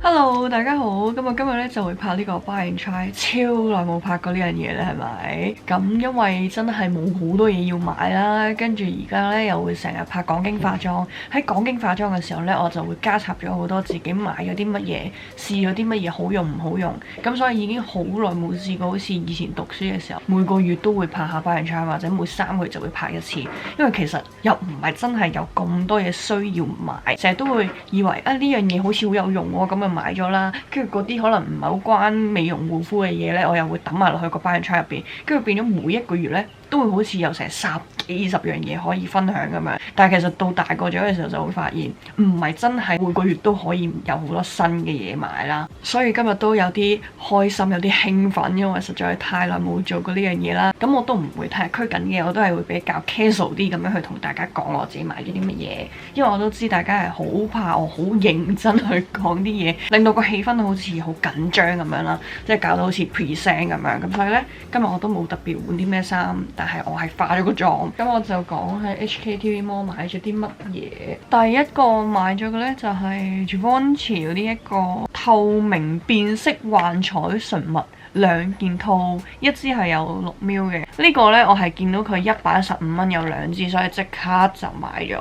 Hello，大家好。咁我今日咧就會拍呢個 Buy and Try，超耐冇拍過呢樣嘢咧，係咪？咁因為真係冇好多嘢要買啦，跟住而家咧又會成日拍講經化妝。喺講經化妝嘅時候咧，我就會加插咗好多自己買咗啲乜嘢，試咗啲乜嘢好用唔好用。咁所以已經好耐冇試過，好似以前讀書嘅時候，每個月都會拍下 Buy and Try，或者每3個月就會拍一次。因為其實又唔係真係有咁多嘢需要買，成日都會以為呢樣嘢好似好有用喎，咁就買咗啦。跟住嗰啲可能唔係好關美容護膚嘅嘢呢，我又會抌埋落去個 Buy and Try入邊，跟住變咗每一個月呢，都會好似有成10幾20樣嘢可以分享咁樣。但係其實到大個咗嘅時候就會發現，唔係真係每個月都可以有好多新嘅嘢買啦。所以今日都有啲開心，有啲興奮，因為實在太耐冇做過呢樣嘢啦。咁我都唔會太拘謹嘅，我都係會比較 casual 啲咁樣去同大家講我自己買咗啲乜嘢。因為我都知大家係好怕我好認真去講啲嘢，令到個氣氛好似好緊張咁樣啦，即係搞到好似 present 咁樣。咁所以呢，今日我都冇特別換啲咩衫，但係我係化咗個妝。咁我就講喺 HKTV Mall 買咗啲乜嘢。第一個買咗嘅呢，就係 Givenchy 呢一個透明變色幻彩唇蜜2件套，一支係有6ml嘅。呢個呢，我係見到佢115蚊有2支，所以即刻就買咗。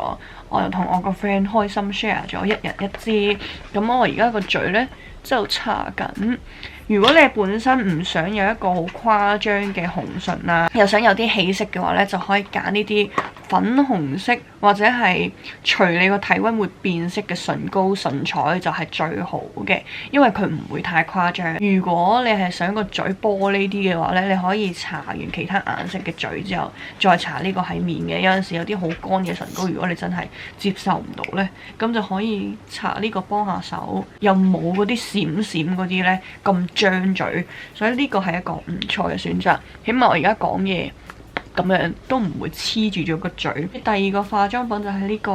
我又同我個 friend 開心 share 咗，一人1支。咁我而家個嘴呢，就搽緊。如果你本身唔想有一個好誇張嘅紅唇啦，又想有啲氣色嘅話呢，就可以揀呢啲粉紅色或者係隨你個體溫會變色嘅唇膏唇彩就係最好嘅，因為佢唔會太誇張。如果你係想個嘴玻璃啲嘅話呢，你可以搽完其他顏色嘅嘴之後，再搽呢個喺面嘅。有陣時有啲好乾嘅唇膏，如果你真係接受唔到呢，咁就可以搽呢個幫下手，又冇嗰啲閃閃嗰啲呢咁張嘴，所以呢個係一個唔錯嘅選擇。起碼我而家講嘢咁樣都唔會黐住咗個嘴。第二個化妝品就係呢個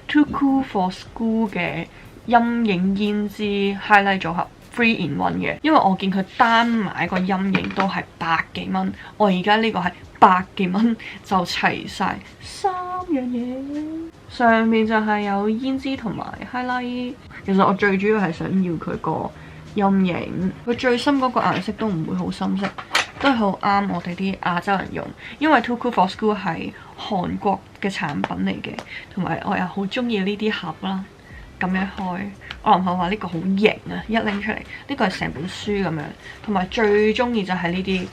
Too Cool for School 嘅陰影胭脂 highlight 組合 3 in 1嘅，因為我見佢單買個陰影都係100幾蚊，我而家呢個係100幾蚊就齊晒3樣嘢。上面就係有胭脂同埋 highlight， 其實我最主要係想要佢個陰影，佢最深嗰個顏色都唔會好深色，都係好啱我哋啲亞洲人用。因為 Too Cool for School 係韓國嘅產品嚟嘅，同埋我又好中意呢啲盒啦。咁樣開，我男朋友話呢個好型啊，一拎出嚟，呢個係成本書咁樣。同埋最中意就係呢啲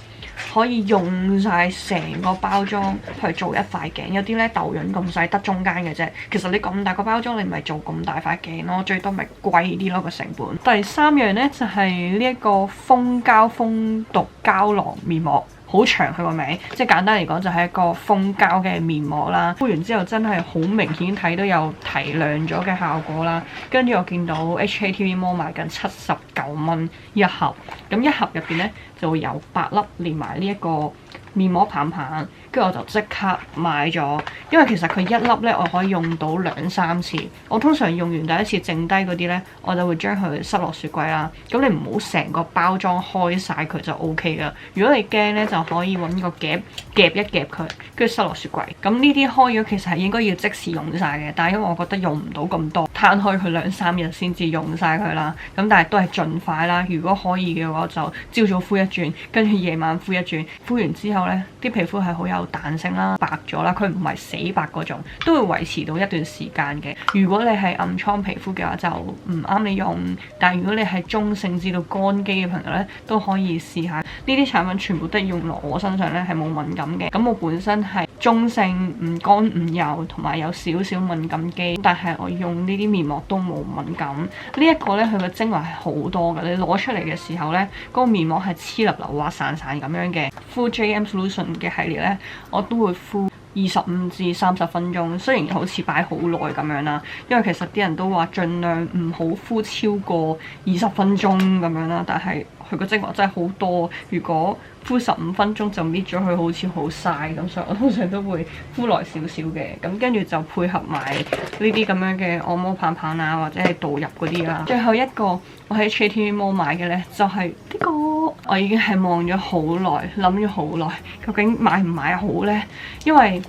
可以用晒成個包裝去做一塊鏡，有啲咧豆潤咁細，得中間嘅啫。其實你咁大個包裝，你咪做咁大塊鏡咯，最多咪貴啲咯個成本。第3樣呢，就係呢一個蜂膠蜂毒膠囊面膜。好長佢個名，即係簡單嚟講就係一個蜂膠嘅面膜啦。敷完之後真係好明顯睇到有提亮咗嘅效果啦。跟住我見到 HKTV Mall 賣緊79蚊一盒，咁一盒入邊呢就會有8粒連埋呢一個面膜棒棒，跟住我就即刻買咗，因為其實佢1粒呢，我可以用到2-3次。我通常用完第一次剩低嗰啲呢，我就會將佢塞落雪櫃啦。咁你唔好成個包裝開晒佢就 OK 啦。如果你驚呢，就可以揾個夾夾一夾佢，跟住塞落雪櫃。咁呢啲開咗其實係應該要即時用晒嘅，但係因為我覺得用唔到咁多，攤開佢2-3日先至用晒佢啦。咁但係都係盡快啦。如果可以嘅話，就朝早敷一轉，跟住夜晚敷一轉，敷完之後呢，啲皮膚係好有彈性啦，白咗啦，佢唔係死白嗰種，都會維持到一段時間嘅。如果你係暗瘡皮膚嘅話，就唔啱你用。但係如果你係中性至到乾肌嘅朋友呢，都可以試下。呢啲產品全部都係用落我身上呢，係冇敏感嘅。咁我本身係中性，唔乾唔油，同埋有少少敏感肌，但係我用呢啲面膜都冇敏感。呢一個呢，佢嘅精華係好多嘅，你攞出嚟嘅時候呢，嗰個面膜係黐粒流滑散散咁樣嘅。敷 JM Solution 嘅系列呢，我都會敷25至30分鐘，雖然好似擺好耐咁樣啦，因為其實啲人都話盡量唔好敷超過20分鐘咁樣啦，但係佢個精華真係好多，如果敷15分鐘就搣咗佢，好似好嘥咁，所以我通常都會敷耐少少嘅。咁跟住就配合埋呢啲咁樣嘅按摩棒棒啊，或者係導入嗰啲啦。最後一個我喺 HKTV Mall 買嘅呢，就係呢個，我已經係望咗好耐，諗咗好耐，究竟買唔買好呢？因為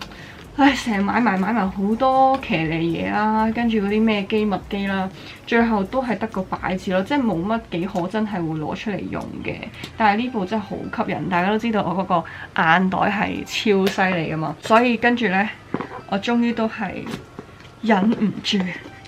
唉，成日買埋好多騎呢嘢啦，跟住嗰啲咩機密機啦，最後都係得個擺字咯，即係冇乜幾可真係會攞出嚟用嘅。但係呢部真係好吸引，大家都知道我嗰個眼袋係超犀利噶嘛，所以跟住呢，我終於都係忍唔住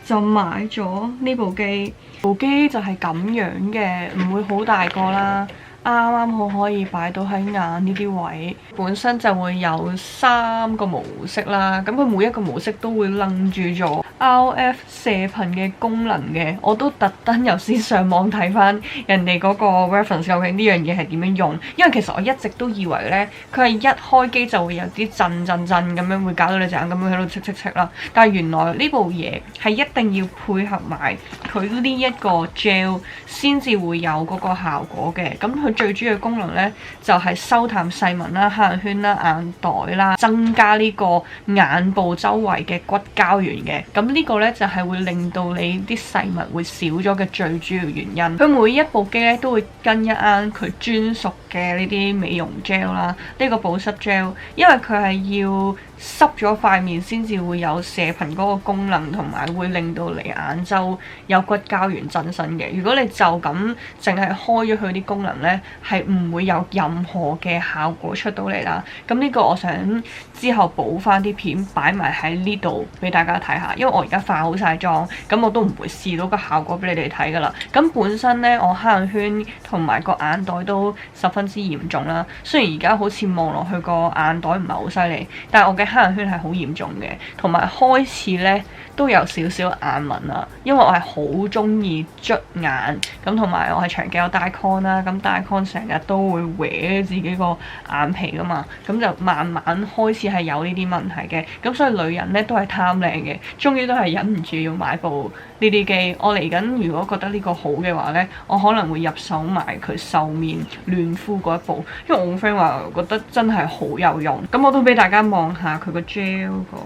就買咗呢部機。部機就係咁樣嘅，唔會好大個啦。啱啱好可以擺到喺眼呢啲位，本身就會有3個模式啦，咁佢每一個模式都會楞住咗 RF 射頻嘅功能嘅，我都特登又先上網睇翻人哋嗰個 reference 究竟呢樣嘢係點樣用，因為其實我一直都以為呢，佢係一開機就會有啲震咁樣，會搞到你隻眼咁樣喺度戚啦，但係原來呢部嘢係一定要配合埋佢呢一個 gel 先至會有嗰個效果嘅，咁佢最主要嘅功能呢，就係收淡細紋啦、黑眼圈啦、眼袋啦，增加呢個眼部周圍嘅骨膠原嘅。咁呢個呢，就係會令到你啲細紋會少咗嘅最主要原因。佢每一部機呢，都會跟一啱佢專屬嘅呢啲美容 gel 啦，呢個保濕 gel，因為佢係要濕咗塊面先至會有射頻嗰個功能，同埋會令到你眼周有骨膠原增生嘅。如果你就咁淨係開咗佢啲功能呢，係唔會有任何嘅效果出到嚟啦。咁呢個我想之後補翻啲片擺埋喺呢度俾大家睇下，因為我而家化好晒妝，咁我都唔會試到個效果俾你哋睇噶啦。咁本身呢，我黑眼圈同埋個眼袋都十分之嚴重啦。雖然而家好似望落去個眼袋唔係好犀利，但係我嘅黑眼圈係好嚴重嘅，同埋開始呢都有少少眼紋啦。因為我係好中意捽眼，咁同埋我係長期有戴 con 啦，咁戴 con 成日都會搲自己個眼皮噶嘛，咁就慢慢開始係有呢啲問題嘅。咁所以女人呢都係貪靚嘅，終於都係忍唔住要買部呢啲機。我嚟緊如果覺得呢個好嘅話呢，我可能會入手買佢瘦面嫩膚嗰一部，因為我 friend 話覺得真係好有用。咁我都俾大家望下佢個 gel 個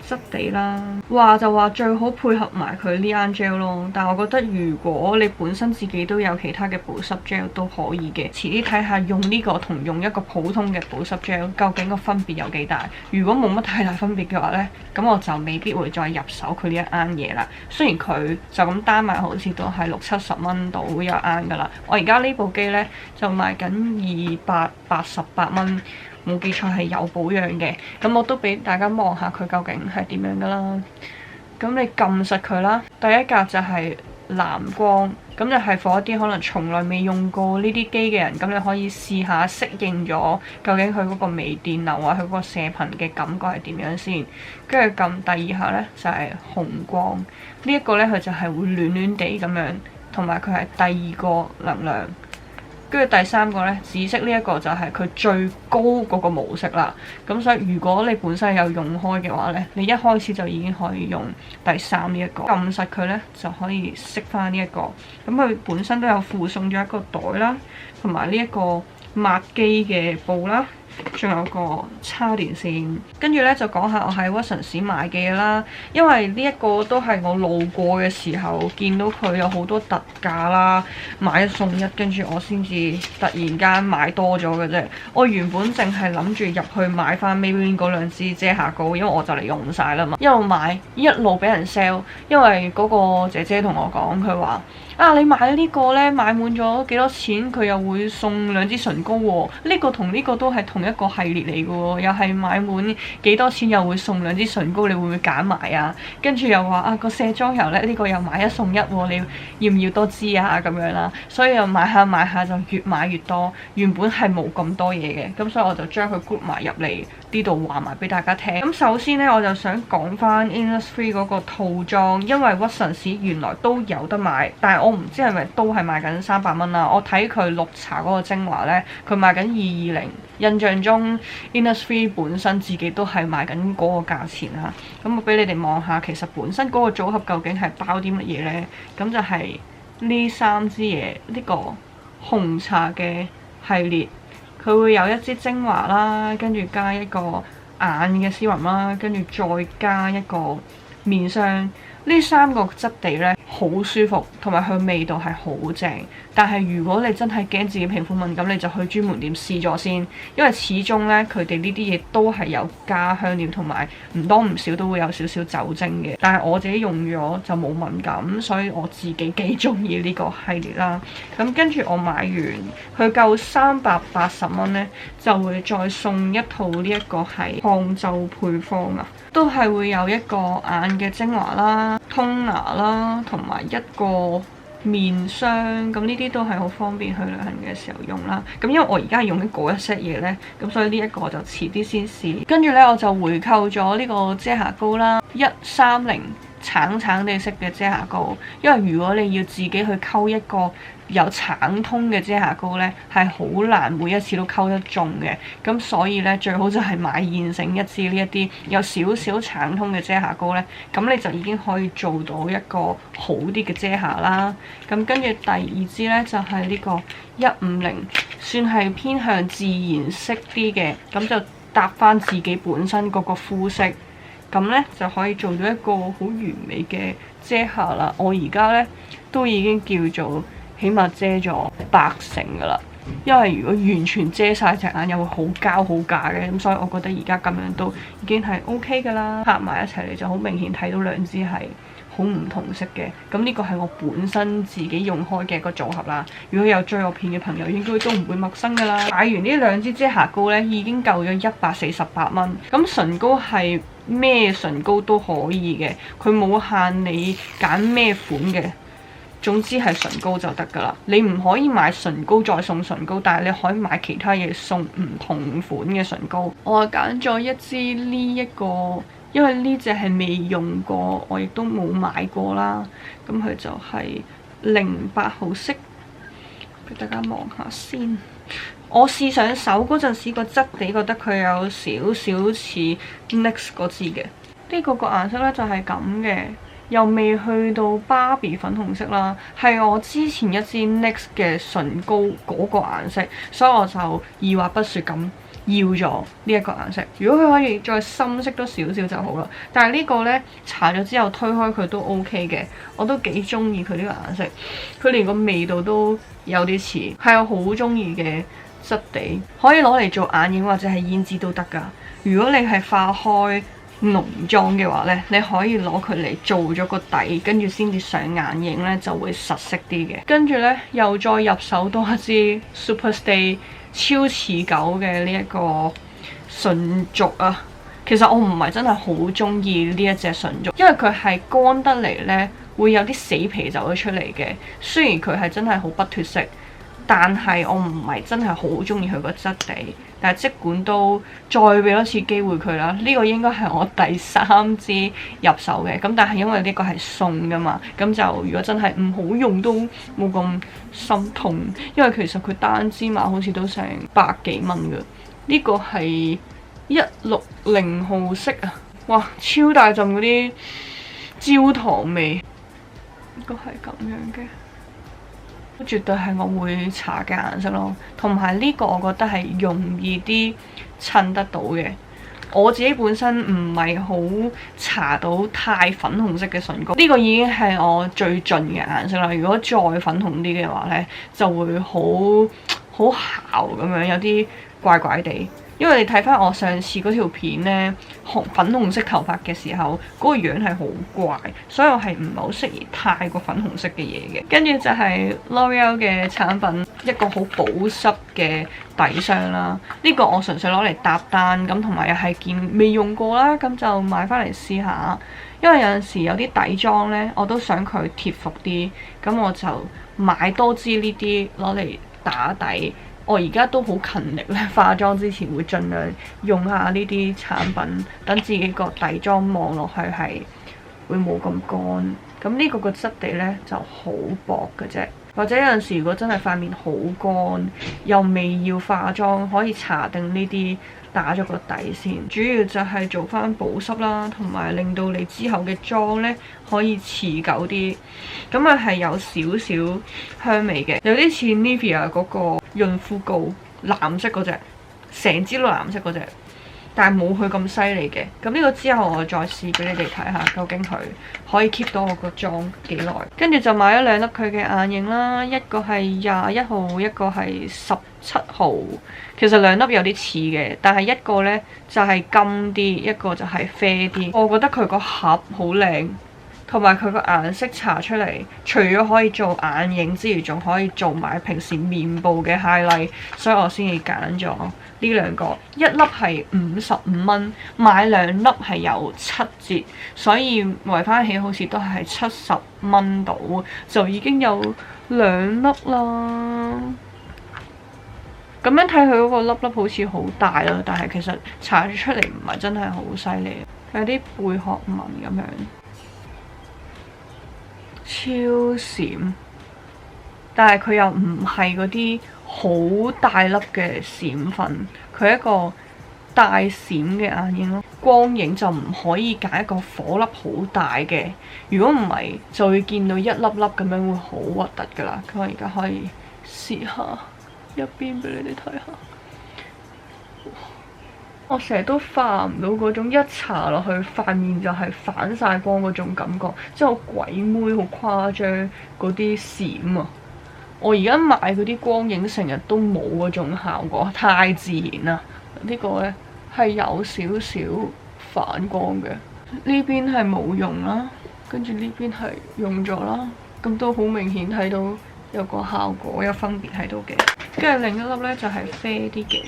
質地啦，話就話最好配合埋佢呢間 gel 咯，但係我覺得如果你本身自己都有其他嘅保濕 gel 都可以嘅，遲啲睇下用呢個同用一個普通嘅保濕 gel 究竟個分別有幾大。如果冇乜太大分別嘅話呢，咁我就未必會再入手佢呢一間嘢啦。雖然佢就咁單賣好似都係60-70蚊到一間噶啦，我而家呢部機呢，就賣緊288蚊。冇記錯係有保養嘅，咁我都俾大家望下佢究竟係點樣噶啦。咁你撳實佢啦，第一格就係藍光，咁就係 for 一啲可能從來未用過呢啲機嘅人，咁你可以試下適應咗究竟佢嗰個微電流啊，佢嗰個射頻嘅感覺係點樣先。跟住撳第二下呢，就係紅光，呢一個呢，佢就係會暖暖地咁樣，同埋佢係第二個能量。跟住第三個呢，紫色呢一個就係佢最高嗰個模式啦。咁所以如果你本身有用開嘅話呢，你一開始就已經可以用第3呢一個，撳實佢呢，就可以熄翻呢一個。咁佢本身都有附送咗一個袋啦，同埋呢一個抹機嘅布啦。仲有個叉電線，跟住咧就講下我喺屈臣氏買嘅嘢啦。因為呢一個都係我路過嘅時候見到佢有好多特價啦，買一送一，跟住我先至突然間買多咗嘅啫。我原本淨係諗住入去買翻 Maybelline 嗰2支遮瑕膏，因為我就嚟用晒啦嘛。一路買一路俾人 sell，因為嗰個姐姐同我講，佢話啊，你買呢個呢，買滿咗幾多錢，佢又會送2支唇膏喎。呢個同呢個都係同一個系列嚟嘅喎，又係買滿幾多錢又會送2支唇膏，你會唔會揀埋啊？跟住又話啊，個卸妝油呢，呢個又買1送1喎，你要唔要多支啊？咁樣啦，所以又買下就越買越多。原本係冇咁多嘢嘅，咁所以我就將佢 group 埋入嚟呢度話埋俾大家聽。咁首先呢，我就想講翻 Innisfree 嗰個套裝，因為屈臣氏原來都有得買，但係我唔知係咪都係賣緊300蚊啦。我睇佢綠茶嗰個精華呢，佢賣緊220，印象中 Innisfree 本身自己都係賣緊嗰個價錢啦。咁我俾你哋望下，其實本身嗰個組合究竟係包啲乜嘢呢？咁就係呢3支嘢，呢個紅茶嘅系列，佢會有一支精華啦，跟住加一個眼嘅 serum 啦，跟住再加一個面霜。呢3個質地呢，好舒服，同埋佢味道係好正。但係如果你真係驚自己皮膚敏感，你就去專門店試咗先，因為始終呢，佢哋呢啲嘢都係有加香料，同埋唔多唔少都會有少少酒精嘅。但係我自己用咗就冇敏感，所以我自己幾中意呢個系列啦。咁跟住我買完，佢夠380蚊呢，就會再送一套呢一個係抗皺配方啊，都係會有一個眼嘅精華啦、通拿啦，同埋一個面霜。咁呢啲都係好方便去旅行嘅時候用啦。咁因為我而家係用緊嗰一 set 嘢呢，咁所以呢一個我就遲啲先試。跟住呢，我就回購咗呢個遮瑕膏啦，130橙橙地色嘅遮瑕膏。因為如果你要自己去溝一個有橙通嘅遮瑕膏呢，係好難每一次都溝得中嘅。咁所以呢，最好就係買現成一支呢一啲有少少橙通嘅遮瑕膏呢，咁你就已經可以做到一個好啲嘅遮瑕啦。咁跟住第二支呢，就係呢個150，算係偏向自然色啲嘅，咁就搭翻自己本身嗰個膚色，咁呢就可以做到一個好完美嘅遮瑕啦。我而家呢，都已經叫做起碼遮咗80%噶啦，因為如果完全遮晒隻眼又會好膠好假嘅，咁所以我覺得而家咁樣都已經係 OK 噶啦。拍埋一齊嚟就好明顯睇到兩支係好唔同色嘅。咁呢個係我本身自己用開嘅一個組合啦。如果有追我片嘅朋友應該都唔會陌生噶啦。買完呢兩支遮瑕膏呢，已經夠咗148蚊。咁唇膏係咩唇膏都可以嘅，佢冇限你揀咩款嘅。總之係唇膏就得㗎啦，你唔可以買唇膏再送唇膏，但係你可以買其他嘢送唔同款嘅唇膏。我揀咗一支呢一個，因為呢隻係未用過，我亦都冇買過啦。咁佢就係08號色，俾大家望下先。我試上手嗰陣時，個質地覺得佢有少少似 NYX 嗰支嘅。呢個個顏色咧就係咁嘅。又未去到芭比粉紅色啦，係我之前一支 NYX 嘅唇膏嗰個顏色，所以我就二話不說咁要咗呢一個顏色。如果佢可以再深色多少少就好啦，但係呢個呢，搽咗之後推開佢都 OK 嘅，我都幾中意佢呢個顏色。佢連個味道都有啲似，係我好中意嘅質地，可以攞嚟做眼影或者係胭脂都得㗎。如果你係化開濃妝嘅話呢，你可以攞佢嚟做咗個底，跟住先至上眼影呢，就會實色啲嘅。跟住呢，又再入手多一支 Superstay 超持久嘅呢一個唇軸啊。其實我唔係真係好中意呢一隻唇軸，因為佢係乾得嚟呢，會有啲死皮走咗出嚟嘅。雖然佢係真係好不脫色，但係我唔係真係好中意佢個質地。但係即管都再俾多次機會佢啦。呢個應該係我第3支入手嘅。咁但係因為呢個係送噶嘛，咁就如果真係唔好用都冇咁心痛，因為其實佢單支碼好似都成100幾蚊㗎。呢個係160號色啊！哇，超大陣嗰啲焦糖味，呢個係咁樣嘅。絕對係我會搽嘅顏色咯，同埋呢個我覺得係容易啲襯得到嘅。我自己本身唔係好搽到太粉紅色嘅唇膏，呢個已經係我最盡嘅顏色啦。如果再粉紅啲嘅話呢，就會好姣咁樣，有啲怪怪地。因為你睇翻我上次嗰條片呢，粉紅色頭髮嘅時候，嗰個樣係好怪，所以我係唔係好適宜太過粉紅色嘅嘢嘅。跟住就係 L'Oreal 嘅產品，一個好保濕嘅底霜啦。呢個我純粹攞嚟搭單，咁同埋又係見未用過啦，咁就買翻嚟試下。因為有陣時有啲底妝呢，我都想佢貼服啲，咁我就買多支呢啲攞嚟打底。我而家都好勤力咧，化妝之前會盡量用下呢啲產品，等自己個底妝望落去係會冇咁乾。咁呢個個質地呢就好薄嘅啫，或者有陣時如果真係塊面好乾，又未要化妝，可以搽定呢啲打咗個底先。主要就係做翻保濕啦，同埋令到你之後嘅妝呢可以持久啲。咁啊係有少少香味嘅，有啲似 Nivea 嗰個潤膚膏藍色嗰隻，成支都藍色嗰隻。但係冇佢咁犀利嘅。咁呢個之後我再試俾你哋睇下，究竟佢可以 keep 到我個妝幾耐。跟住就買咗2粒佢嘅眼影啦，一個係21號，一個係17號。其實2粒有啲似嘅，但係一個呢就係金啲，一個就係啡啲。我覺得佢個盒好靚。同埋佢個顏色搽出嚟，除咗可以做眼影之餘，仲可以做埋平時面部嘅 highlight，所以我先至揀咗呢2個。一粒係55蚊，買2粒係有7折，所以圍翻起好似都係70蚊到，就已經有2粒啦。咁樣睇佢嗰個粒粒好似好大啦，但係其實搽出嚟唔係真係好犀利，有啲貝殼紋咁樣。超閃，但係佢又唔係嗰啲好大粒嘅閃粉，佢係一個大閃嘅眼影咯。光影就唔可以揀一個火粒好大嘅，如果唔係就會見到一粒粒咁樣會好核突噶啦。咁我而家可以試下一邊俾你哋睇下。我成日都化唔到嗰種一搽落去塊面就係反晒光嗰種感覺，即係好鬼妹好誇張嗰啲閃啊！我而家買嗰啲光影成日都冇嗰種效果，太自然啦。呢個呢係有少少反光嘅，呢邊係冇用啦，跟住呢邊係用咗啦，咁都好明顯睇到有個效果有分別喺度嘅。跟住另一粒呢就係啡啲嘅。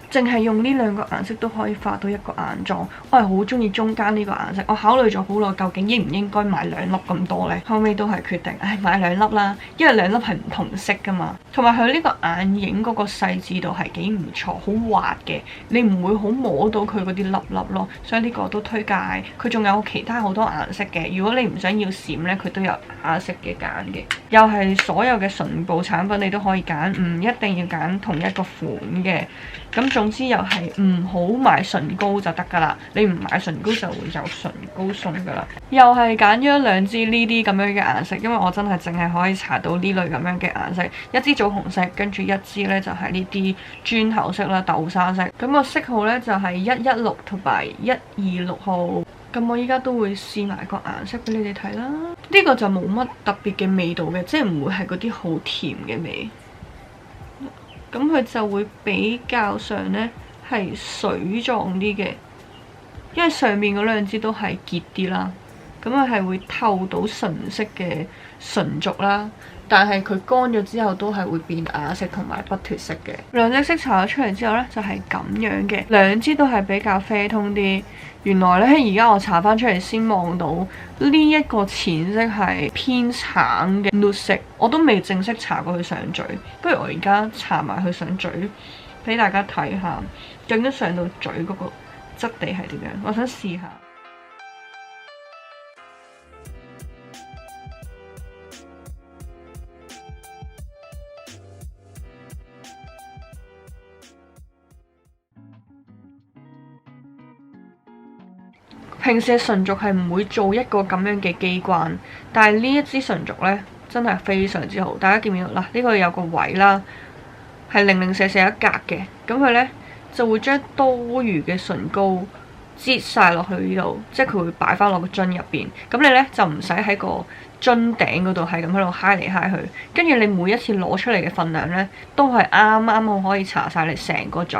淨係用呢2個顏色都可以化到一個眼妝，我係好中意中間呢個顏色。我考慮咗好耐，究竟應唔應該買2粒咁多呢？後尾都係決定，買2粒啦，因為2粒係唔同色噶嘛，同埋佢呢個眼影嗰個細緻度係幾唔錯，好滑嘅，你唔會好摸到佢嗰啲粒粒咯，所以呢個我都推介。佢仲有其他好多顏色嘅，如果你唔想要閃呢，佢都有顏色嘅揀嘅。又係所有嘅唇部產品你都可以揀，唔一定要揀同一個款嘅。咁總之又係唔好買唇膏就得噶啦，你唔買唇膏就會有唇膏送噶啦。又係揀咗2支呢啲咁樣嘅顏色，因為我真係淨係可以搽到呢類咁樣嘅顏色，一支棗紅色，跟住一支呢就係呢啲磚頭色啦，豆沙色。咁個色號呢就係116同埋126號。咁我依家都會試埋個顏色俾你哋睇啦。呢個就冇乜特別嘅味道嘅，即係唔會係嗰啲好甜嘅味。咁佢就會比較上呢係水狀啲嘅，因為上面嗰2支都係結啲啦，咁佢係會透到純色嘅唇軸啦，但係佢乾咗之後都係會變啞色同埋不脫色嘅。2隻色搽咗出嚟之後呢，就係咁樣嘅，2支都係比較啡通啲。原來呢，而家我搽翻出嚟先望到呢一個淺色係偏橙嘅 nude 色，我都未正式搽過去上嘴，不如我而家搽埋去上嘴俾大家睇下，究竟上到嘴嗰個質地係點樣？我想試下。平時嘅唇軸係唔會做一個咁樣嘅機關，但係呢一支唇軸呢，真係非常之好。大家見唔見到嗱？呢個有個位啦，係零零舍舍一格嘅，咁佢呢就會將多餘嘅唇膏擠晒落去呢度，即係佢會擺翻落個樽入邊。咁你呢就唔使喺個樽頂嗰度係咁喺度揩嚟揩去，跟住你每一次攞出嚟嘅份量呢，都係啱啱好可以搽晒你成個嘴。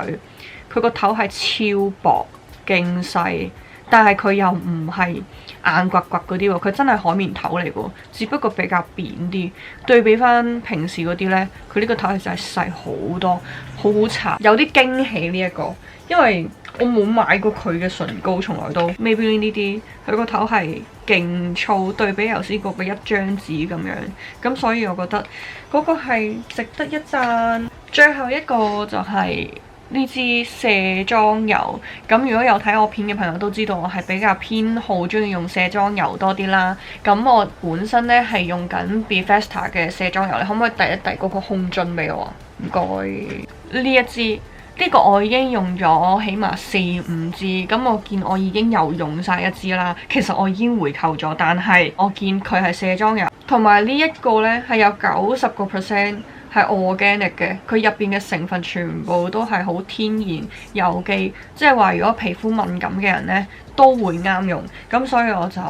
佢個頭係超薄，勁細。但係佢又唔係硬刮刮嗰啲喎，佢真係海綿頭嚟喎，只不過比較扁啲。對比翻平時嗰啲呢，佢呢個頭係真係細好多，好好搽，有啲驚喜呢一個，因為我冇買過佢嘅唇膏，從來都 Maybelline 呢啲，佢個頭係勁粗，對比頭先嗰個一張紙咁樣，咁所以我覺得嗰個係值得一讚。最後一個就係呢支卸妝油，咁如果有睇我片嘅朋友都知道我係比較偏好中意用卸妝油多啲啦。咁我本身呢係用緊 Bethesda 嘅卸妝油，你可唔可以遞一遞嗰個空樽俾我啊？唔該。呢一支呢個我已經用咗起碼4-5支，咁我見我已經又用晒一支啦。其實我已經回購咗，但係我見佢係卸妝油，同埋呢一個呢係有90%。係 organic 嘅，佢入邊嘅成分全部都係好天然有機，即係話如果皮膚敏感嘅人呢都會啱用，咁所以我就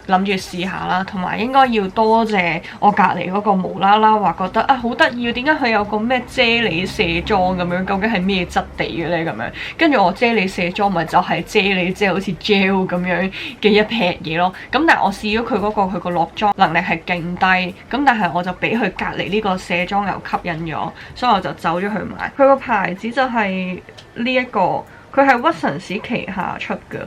諗住試下啦，同埋應該要多謝我隔離嗰個無啦啦話覺得啊好得意，點解佢有個咩啫喱卸妝咁樣？究竟係咩質地嘅咧？咁樣跟住我啫喱卸妝咪就係啫喱，即係好似 gel 咁樣嘅一撇嘢咯。咁但係我試咗佢個落妝能力係勁低，咁但係我就俾佢隔離呢個卸妝油吸引咗，所以我就走咗去買。佢個牌子就係呢一個。佢係屈臣氏旗下出嘅，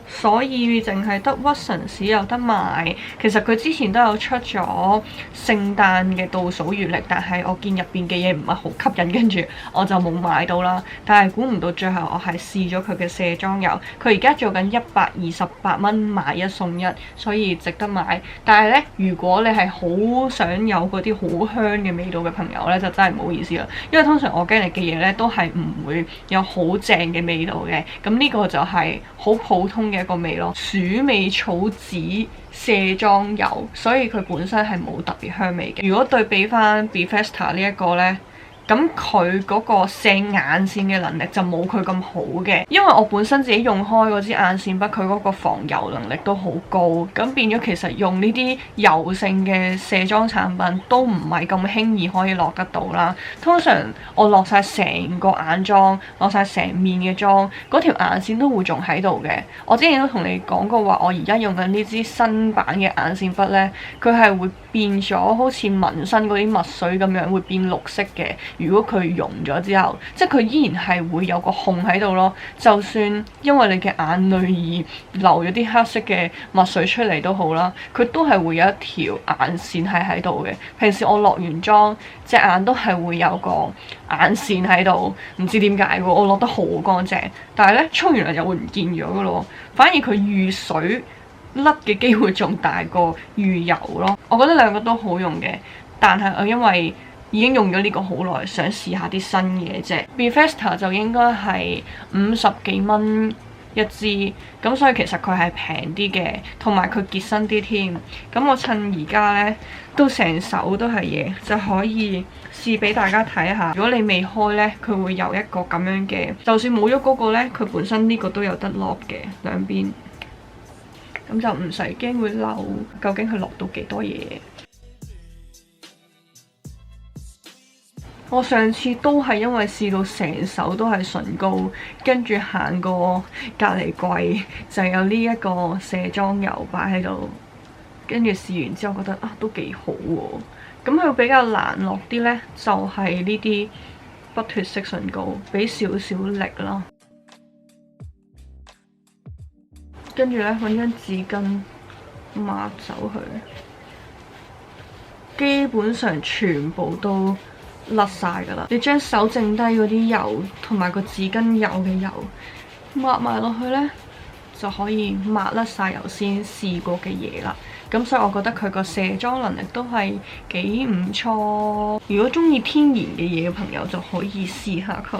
所以淨係得屈臣氏有得賣。其實佢之前都有出咗聖誕嘅倒數月曆，但係我見入邊嘅嘢唔係好吸引，跟住我就冇買到啦。但係估唔到最後我係試咗佢嘅卸妝油，佢而家做緊128蚊買一送一，所以值得買。但係呢，如果你係好想有嗰啲好香嘅味道嘅朋友呢，就真係唔好意思啦，因為通常我organic嘅嘢呢都係唔會有好正嘅味道。咁呢個就係好普通嘅一個味咯，鼠尾草籽卸妝油，所以佢本身係冇特別香味嘅。如果對比翻 Bethesda 呢一個呢，咁佢嗰個卸眼線嘅能力就冇佢咁好嘅，因為我本身自己用開嗰支眼線筆，佢嗰個防油能力都好高，咁變咗其實用呢啲油性嘅卸妝產品都唔係咁輕易可以落得到啦。通常我落晒成個眼妝，落晒成面嘅妝，嗰條眼線都會仲喺度嘅。我之前都同你講過話，我而家用緊呢支新版嘅眼線筆呢，佢係會變咗好似紋身嗰啲墨水咁樣，會變綠色嘅。如果佢溶咗之後，即係佢依然係會有個孔喺度咯。就算因為你嘅眼淚而流咗啲黑色嘅墨水出嚟都好啦，佢都係會有一條眼線係喺度嘅。平時我落完妝，隻眼都係會有個眼線喺度，唔知點解喎。我落得好乾淨，但係咧沖完涼又會唔見咗噶咯。反而佢遇水甩嘅機會仲大過遇油咯。我覺得兩個都好用嘅，但係我因為已經用咗呢個好耐，想試下啲新嘢啫。Bethesda 就應該係50幾蚊一支，咁所以其實佢係平啲嘅，同埋佢潔身啲添。咁我趁而家呢都成手都係嘢，就可以試俾大家睇下。如果你未開呢，佢會有一個咁樣嘅，就算冇咗嗰個呢，佢本身呢個都有得落嘅兩邊，咁就唔使驚會漏。究竟佢落到幾多嘢？我上次都係因為試到成手都係唇膏，跟住行過隔離櫃就有呢一個卸妝油擺喺度，跟住試完之後覺得啊都幾好喎。咁佢比較難落啲呢，就係呢啲不脫色唇膏，俾少少力啦。跟住呢，揾張紙巾抹走佢，基本上全部都甩晒㗎啦！你將手剩低嗰啲油同埋個紙巾有嘅油抹埋落去呢，就可以抹甩晒油先試過嘅嘢啦。咁所以我覺得佢個卸妝能力都係幾唔錯。如果中意天然嘅嘢嘅朋友就可以試下佢。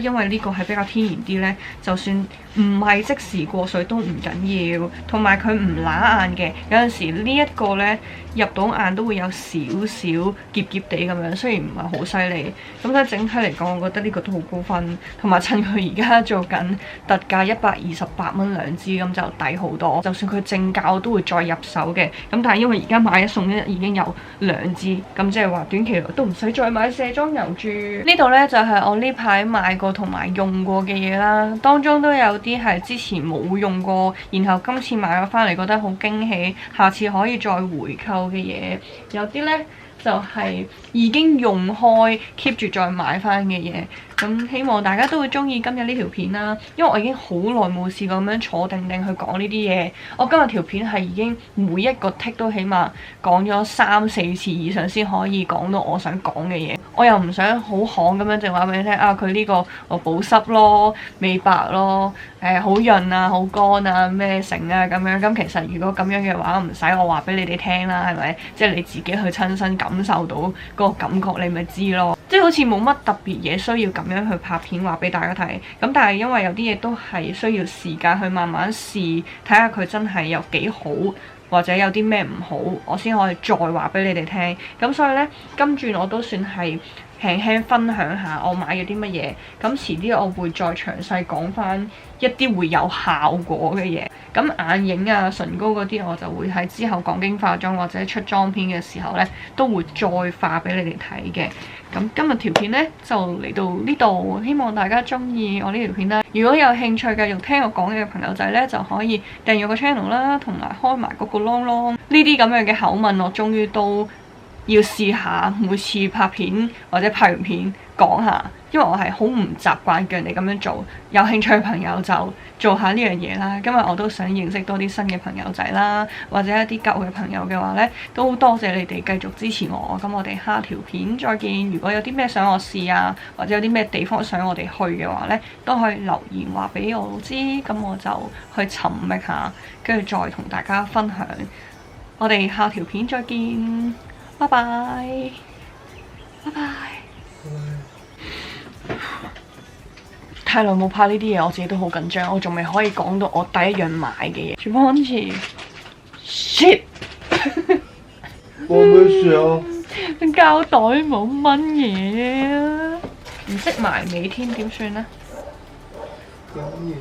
因為呢個係比較天然啲呢，就算唔係即時過水都唔緊要，同埋佢唔乸眼嘅。有陣時呢一個呢，入到眼都會有少少澀澀地咁樣，雖然唔係好犀利。咁所以整體嚟講，我覺得呢個都好高分。同埋趁佢而家做緊特價128蚊兩支，咁就抵好多。就算佢正價我都會再入手嘅。咁但係因為而家買一送一已經有兩支，咁即係話短期內都唔使再買卸妝油住。呢度呢，就係我呢排買過同埋用過嘅嘢啦，當中都有啲係之前冇用過，然後今次買咗翻嚟覺得好驚喜，下次可以再回購嘅嘢。有啲呢就係已經用開 keep 住再買翻嘅嘢。咁希望大家都會中意今日呢條片啦，因為我已經好耐冇試過咁樣坐定定去講呢啲嘢。我今日條片係已經每一個 tick 都起碼講咗3、4次以上先可以講到我想講嘅嘢。我又唔想好巷咁樣淨話俾你聽啊，佢呢個保濕咯、美白咯、好潤啊、好乾啊、咩成啊咁樣。咁其實如果咁樣嘅話，唔使我話俾你哋聽啦，係咪？即係你自己去親身感受到嗰個感覺，你咪知咯。即係好似冇乜特別嘢需要咁樣去拍片話俾大家睇，咁但係因為有啲嘢都係需要時間去慢慢試，睇下佢真係有幾好，或者有啲咩唔好，我先可以再話俾你哋聽。咁所以呢，今轉我都算係輕輕分享下我買咗啲乜嘢。咁遲啲我會再詳細講翻一啲會有效果嘅嘢。咁眼影啊、唇膏嗰啲，我就會喺之後講經化妝或者出妝片嘅時候呢，都會再化俾你哋睇嘅。咁今日條片呢，就嚟到呢度，希望大家中意我呢條片啦。如果有興趣繼續聽我講嘅朋友仔呢，就可以訂閱個 channel 啦，同埋開埋嗰個啷啷。呢啲咁樣嘅口吻，我終於都要試下每次拍片或者拍完片講下，因為我係好唔習慣叫人哋咁樣做。有興趣嘅朋友就做下呢樣嘢啦。今日我都想認識多啲新嘅朋友仔啦，或者一啲舊嘅朋友嘅話呢，都多謝你哋繼續支持我。咁我哋下條片再見。如果有啲咩想我試啊，或者有啲咩地方想我哋去嘅話呢，都可以留言話俾我知，咁我就去尋覓下，跟住再同大家分享。我哋下條片再見，拜拜，拜拜。太耐冇拍呢啲嘢，我自己都好緊張，我仲未可以講到我第一樣買嘅嘢。全部好似 shit， 我咩事啊？膠袋冇乜嘢啊，唔識埋尾添，點算呢？有嘢。